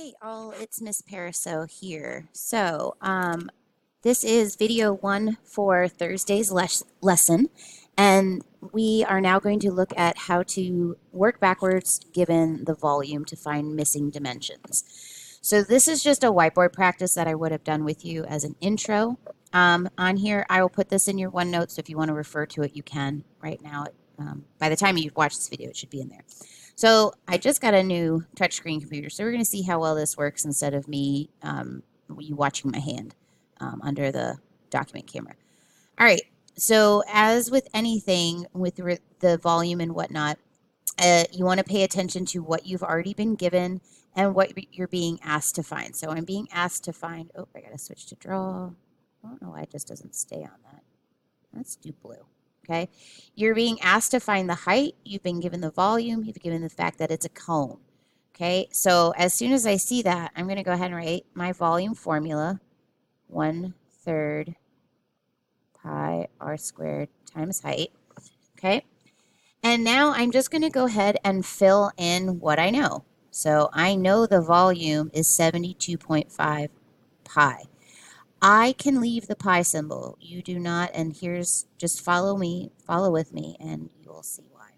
Hey all, it's Miss Paraso here. This is video 1 for Thursday's lesson, and we are now going to look at how to work backwards given the volume to find missing dimensions. So this is just a whiteboard practice that I would have done with you as an intro. On here, I will put this in your OneNote, so if you want to refer to it, you can right now. By the time you watch this video, it should be in there. So I just got a new touchscreen computer, so we're going to see how well this works instead of me, you watching my hand under the document camera. All right, so as with anything with the volume and whatnot, you want to pay attention to what you've already been given and what you're being asked to find. So I'm being asked to find, oh, I got to switch to draw. I don't know why it just doesn't stay on that. Let's do blue. Okay, you're being asked to find the height, you've been given the volume, you've given the fact that it's a cone. Okay, so as soon as I see that, I'm going to go ahead and write my volume formula, 1/3 pi r squared times height. Okay, and now I'm just going to go ahead and fill in what I know. So I know the volume is 72.5 pi. I can leave the pi symbol. You do not, and here's, just follow with me, and you will see why.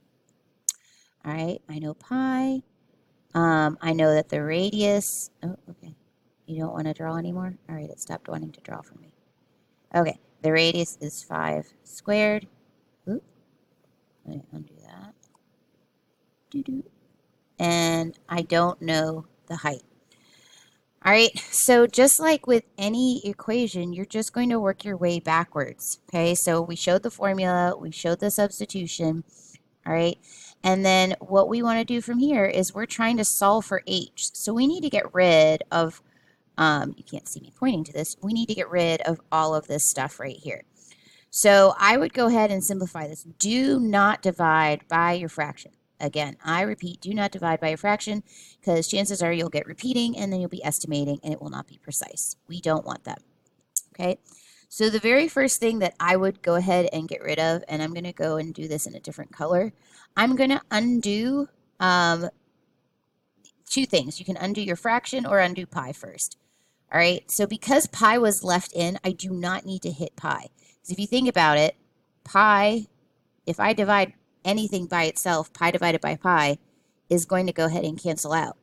All right, I know pi. I know that the radius, oh, okay. You don't want to draw anymore? All right, it stopped wanting to draw for me. Okay, the radius is 5 squared. Oop, let me undo that. Doo-doo. And I don't know the height. All right, so just like with any equation, you're just going to work your way backwards, okay? So we showed the formula, we showed the substitution, all right? And then what we want to do from here is we're trying to solve for h. So we need to get rid of, you can't see me pointing to this, we need to get rid of all of this stuff right here. So I would go ahead and simplify this. Do not divide by your fraction. Again, I repeat, do not divide by a fraction because chances are you'll get repeating and then you'll be estimating and it will not be precise. We don't want that. Okay, so the very first thing that I would go ahead and get rid of, and I'm going to go and do this in a different color, I'm going to undo two things. You can undo your fraction or undo pi first. All right, so because pi was left in, I do not need to hit pi. Because if you think about it, pi, if I divide anything by itself, pi divided by pi is going to go ahead and cancel out.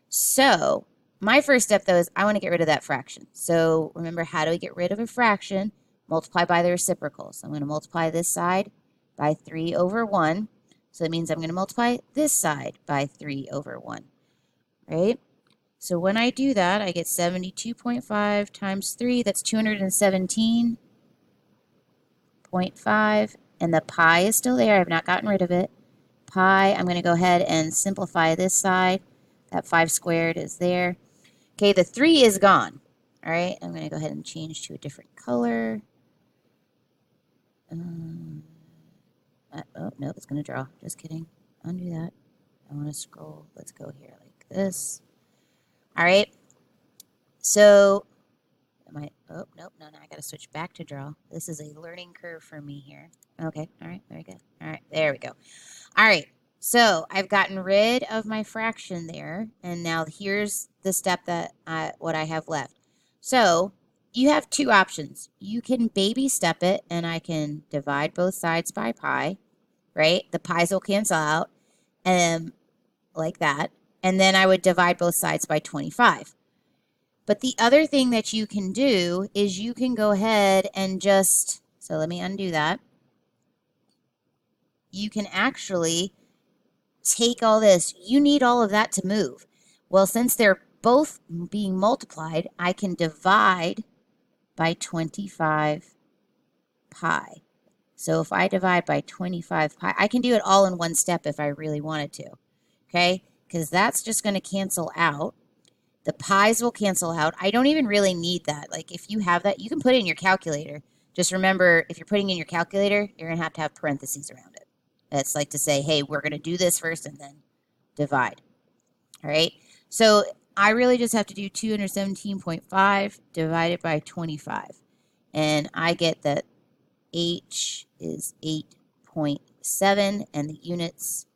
So my first step, though, is I want to get rid of that fraction. So remember, how do we get rid of a fraction? Multiply by the reciprocal. So I'm going to multiply this side by 3 over 1. So that means I'm going to multiply this side by 3 over 1, right? So when I do that, I get 72.5 times 3. That's 217.5. And the pi is still there. I've not gotten rid of it. Pi, I'm going to go ahead and simplify this side. That 5 squared is there. Okay, the 3 is gone. All right, I'm going to go ahead and change to a different color. Oh, nope, it's going to draw. Just kidding. Undo that. I want to scroll. Let's go here like this. All right. So, oh, nope, no, I got to switch back to draw. This is a learning curve for me here. Okay, all right, very good. All right, there we go. All right, so I've gotten rid of my fraction there, and now here's the step that what I have left. So you have two options. You can baby step it, and I can divide both sides by pi, right? The pi's will cancel out, like that, and then I would divide both sides by 25. But the other thing that you can do is you can go ahead and just, so let me undo that. You can actually take all this. You need all of that to move. Well, since they're both being multiplied, I can divide by 25 pi. So if I divide by 25 pi, I can do it all in one step if I really wanted to, okay? Because that's just going to cancel out. The pi's will cancel out. I don't even really need that. Like, if you have that, you can put it in your calculator. Just remember, if you're putting in your calculator, you're going to have parentheses around it. It's like to say, hey, we're going to do this first and then divide. All right? So I really just have to do 217.5 divided by 25. And I get that H is 8.7 and the units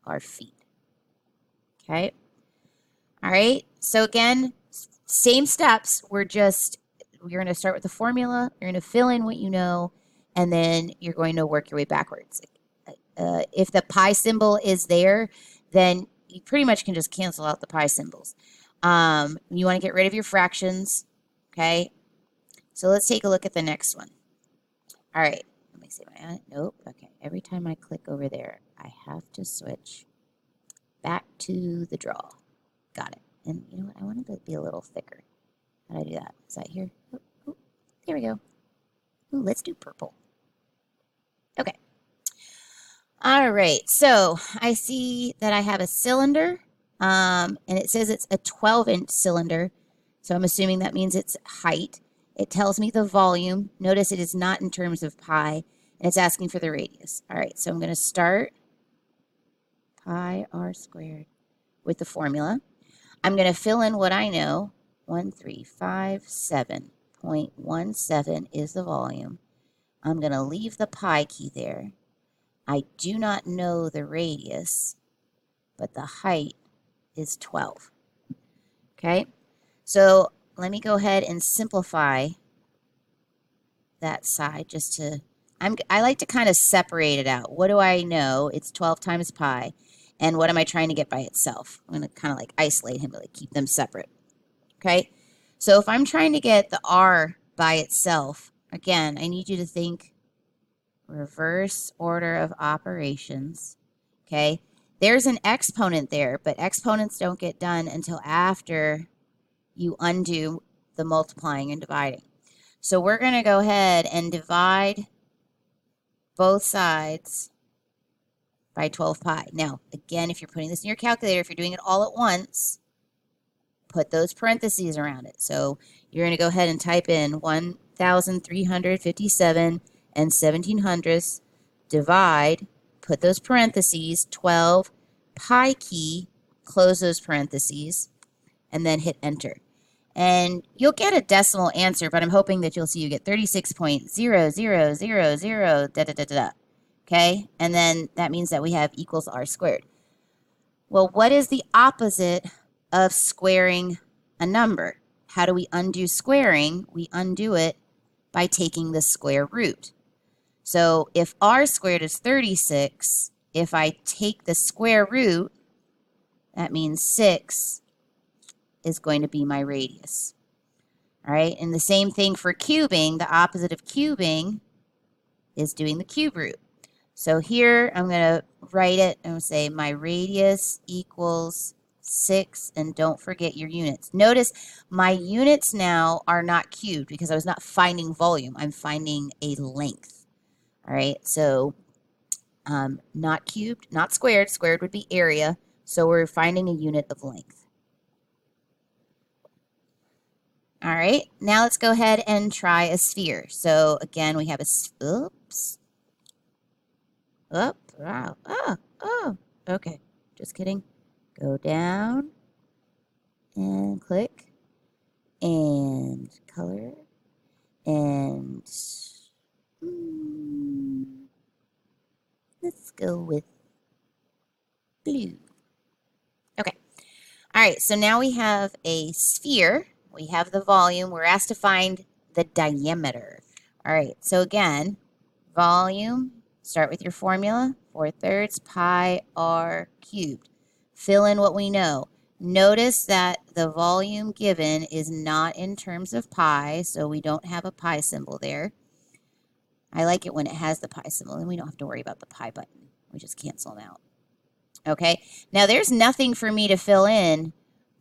are feet. Okay? All right. So again, same steps. We're going to start with the formula. You're going to fill in what you know, and then you're going to work your way backwards. If the pi symbol is there, then you pretty much can just cancel out the pi symbols. You want to get rid of your fractions. Okay. So let's take a look at the next one. All right. Let me see. Nope. Okay. Every time I click over there, I have to switch back to the draw. Got it. And you know what? I wanted to be a little thicker. How do I do that? Is that here? Oh, there we go. Ooh, let's do purple. Okay. All right. So I see that I have a cylinder, and it says it's a 12-inch cylinder. So I'm assuming that means it's height. It tells me the volume. Notice it is not in terms of pi, and it's asking for the radius. All right. So I'm going to start pi r squared with the formula. I'm going to fill in what I know. 1357.17 is the volume. I'm going to leave the pi key there. I do not know the radius, but the height is 12. Okay, so let me go ahead and simplify that side just to, I like to kind of separate it out. What do I know? It's 12 times pi. And what am I trying to get by itself? I'm going to kind of like isolate him, but like keep them separate. Okay, so if I'm trying to get the r by itself, again, I need you to think reverse order of operations. Okay, there's an exponent there, but exponents don't get done until after you undo the multiplying and dividing. So we're going to go ahead and divide both sides by 12 pi. Now, again, if you're putting this in your calculator, if you're doing it all at once, put those parentheses around it. So you're going to go ahead and type in 1,357 and 1700ths, divide, put those parentheses, 12, pi key, close those parentheses, and then hit enter. And you'll get a decimal answer, but I'm hoping that you'll see you get 36.0000 da da da da. Okay, and then that means that we have equals r squared. Well, what is the opposite of squaring a number? How do we undo squaring? We undo it by taking the square root. So if r squared is 36, if I take the square root, that means 6 is going to be my radius. All right, and the same thing for cubing. The opposite of cubing is doing the cube root. So here I'm going to write it and say my radius equals 6, and don't forget your units. Notice my units now are not cubed because I was not finding volume. I'm finding a length. All right, so not cubed, not squared. Squared would be area. So we're finding a unit of length. All right, now let's go ahead and try a sphere. So again, we have a, oops. Up, wow, oh, okay, just kidding. Go down and click and color and let's go with blue. Okay, all right, so now we have a sphere. We have the volume. We're asked to find the diameter. All right, so again, volume, start with your formula, 4/3 pi r cubed. Fill in what we know. Notice that the volume given is not in terms of pi, so we don't have a pi symbol there. I like it when it has the pi symbol, and we don't have to worry about the pi button. We just cancel them out. Okay, now there's nothing for me to fill in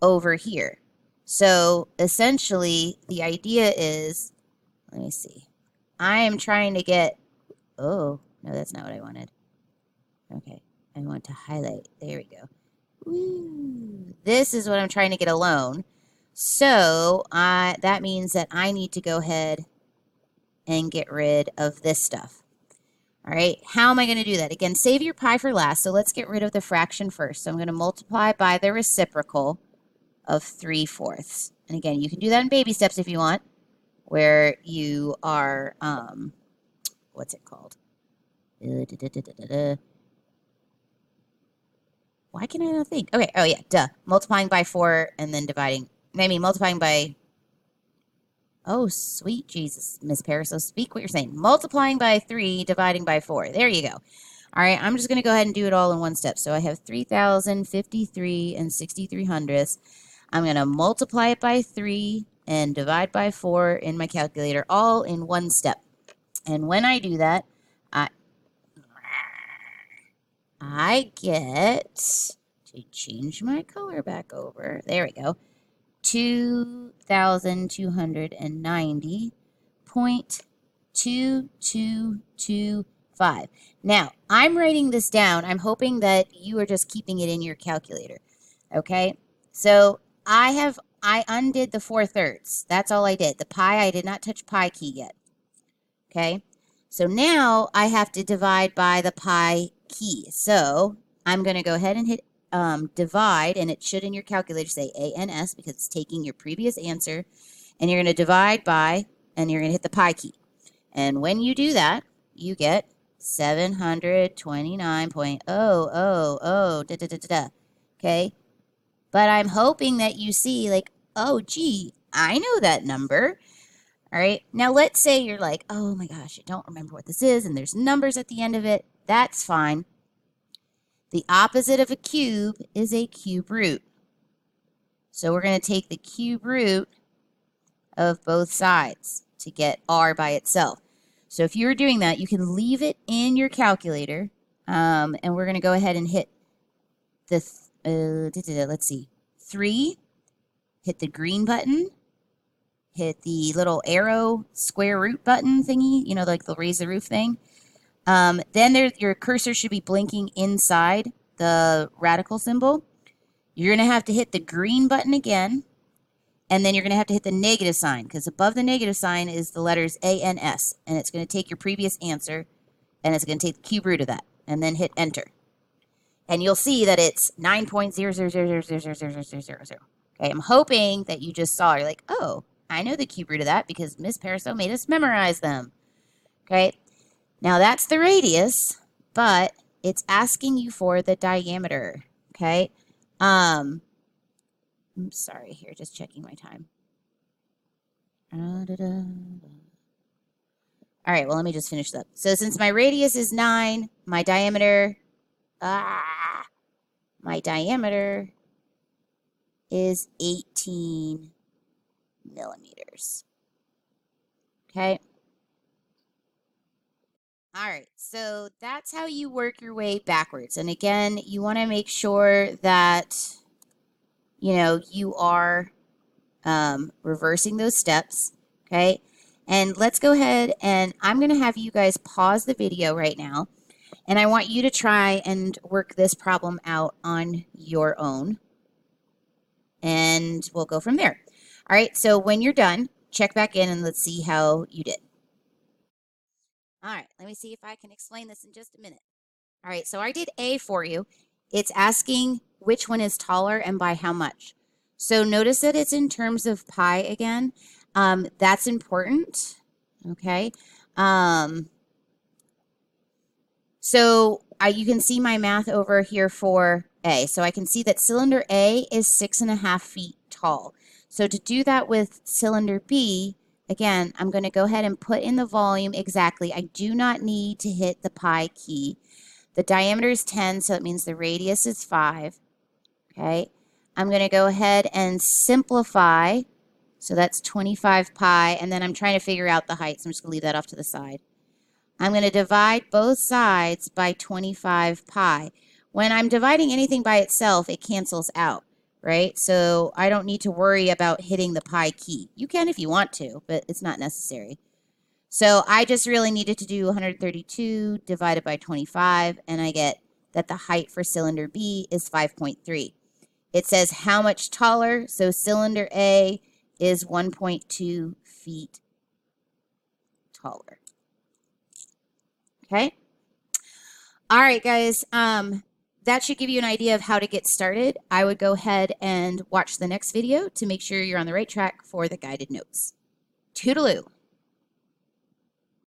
over here. So essentially, the idea is, let me see. I am trying to get, oh, no, that's not what I wanted. Okay, I want to highlight. There we go. Woo. This is what I'm trying to get alone. So that means that I need to go ahead and get rid of this stuff. All right, how am I going to do that? Again, save your pi for last. So let's get rid of the fraction first. So I'm going to multiply by the reciprocal of 3/4. And again, you can do that in baby steps if you want, where you are, what's it called? Why can I not think? Okay, oh yeah, duh. Multiplying by 4 and then dividing. I mean, multiplying by... Oh, sweet Jesus, Miss Paris, so speak what you're saying. Multiplying by 3, dividing by 4. There you go. All right, I'm just going to go ahead and do it all in one step. So I have 3,053 and 63 hundredths. I'm going to multiply it by 3 and divide by 4 in my calculator, all in one step. And when I do that, I get to change my color back over. There we go. 2,290.2225. Now, I'm writing this down. I'm hoping that you are just keeping it in your calculator. Okay? So I undid the 4/3. That's all I did. The pi, I did not touch pi key yet. Okay? So now I have to divide by the pi key. So I'm going to go ahead and hit divide, and it should in your calculator say ANS because it's taking your previous answer, and you're going to divide by, and you're going to hit the pi key. And when you do that, you get 729.000 okay? But I'm hoping that you see, like, oh, gee, I know that number. All right, now let's say you're like, oh my gosh, I don't remember what this is, and there's numbers at the end of it. That's fine. The opposite of a cube is a cube root. So we're going to take the cube root of both sides to get r by itself. So if you were doing that, you can leave it in your calculator, and we're going to go ahead and hit the, let's see, 3, hit the green button, hit the little arrow square root button thingy, you know, like the raise the roof thing. Then your cursor should be blinking inside the radical symbol. You're going to have to hit the green button again, and then you're going to have to hit the negative sign, because above the negative sign is the letters ANS, and it's going to take your previous answer, and it's going to take the cube root of that, and then hit enter. And you'll see that it's 9.000000000. Okay, I'm hoping that you just saw, you're like, oh, I know the cube root of that because Miss Pariseau made us memorize them. Okay, now that's the radius, but it's asking you for the diameter. Okay, I'm sorry, here, just checking my time. All right, well, let me just finish this up. So since my radius is 9, my diameter is 18 millimeters. Okay. All right, so that's how you work your way backwards. And again, you want to make sure that, you know, you are reversing those steps, okay? And let's go ahead, and I'm going to have you guys pause the video right now, and I want you to try and work this problem out on your own, and we'll go from there. All right, so when you're done, check back in and let's see how you did. All right, let me see if I can explain this in just a minute. All right, so I did A for you. It's asking which one is taller and by how much. So notice that it's in terms of pi again. That's important, okay? So you can see my math over here for A. So I can see that cylinder A is 6.5 feet tall. So to do that with cylinder B, again, I'm going to go ahead and put in the volume exactly. I do not need to hit the pi key. The diameter is 10, so it means the radius is 5. Okay. I'm going to go ahead and simplify. So that's 25 pi, and then I'm trying to figure out the height, so I'm just going to leave that off to the side. I'm going to divide both sides by 25 pi. When I'm dividing anything by itself, it cancels out, right? So I don't need to worry about hitting the pi key. You can if you want to, but it's not necessary. So I just really needed to do 132 divided by 25, and I get that the height for cylinder B is 5.3. It says how much taller, so cylinder A is 1.2 feet taller. Okay? All right, guys, that should give you an idea of how to get started. I would go ahead and watch the next video to make sure you're on the right track for the guided notes. Toodaloo.